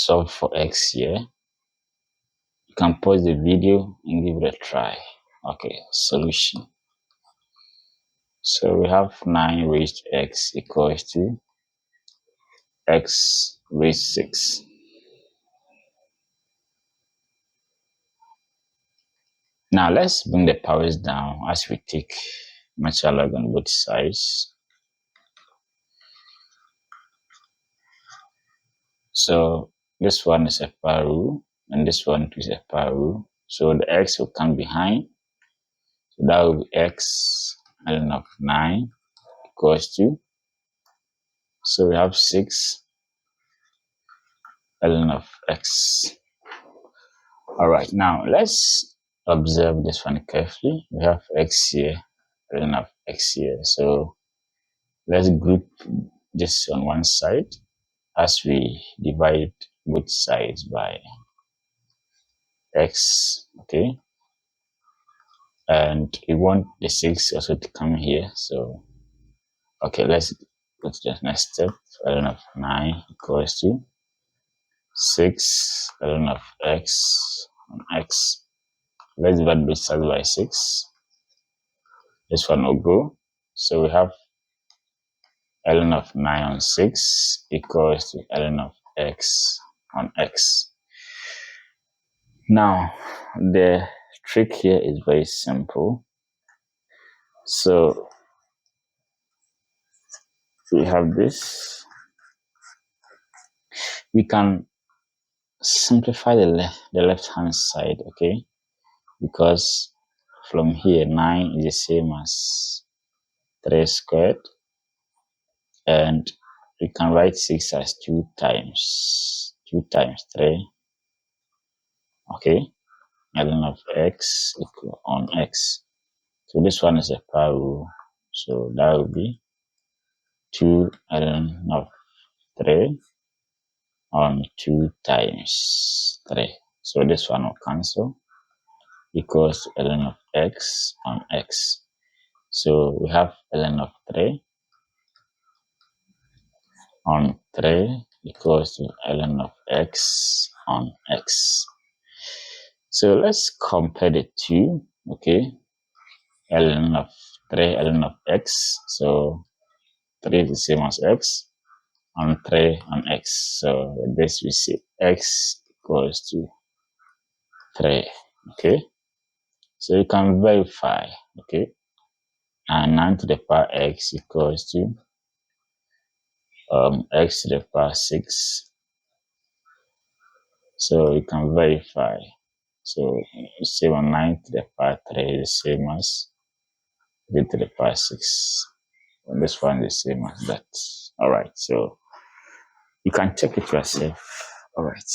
solve for x here. You can pause the video and give it a try. Okay, solution. So we have 9 raised to x equals to x raised 6. Now let's bring the powers down as we take natural log on both sides. So this one is a power rule and this one is a power rule. So the x will come behind. So that will be x ln of 9 equals to. So we have 6 ln of x. Alright, now let's observe this one carefully. We have x here, ln of x here. So let's group this on one side as we divide both sides by x, okay? And we want the 6 also to come here. So, okay, let's go to the next step. Ln of 9 equals to 6 ln of x on x. Let's divide both sides by 6. This one will go. So we have ln of 9 on 6 equals to ln of x on x. Now, the trick here is very simple. So we have this. We can simplify the left hand side, okay? Because from here 9 is the same as 3 squared, and we can write 6 as 2 times 3, okay? Ln of x equal on x. So this one is a power rule, so that will be 2 ln of 3 on 2 times 3. So this one will cancel, equals to ln of x on x. So we have ln of 3 on 3 equals to ln of x on x. So let's compare the two, okay? Ln of 3, ln of x. So 3 is the same as x on 3 on x. So with this we see x equals to 3, okay? So you can verify, okay? And 9 to the power x equals to x to the power 6. So you can verify. So same on 9 to the power 3 is the same as 3 to the power 6. And this one is the same as that. Alright, so you can check it yourself. Alright.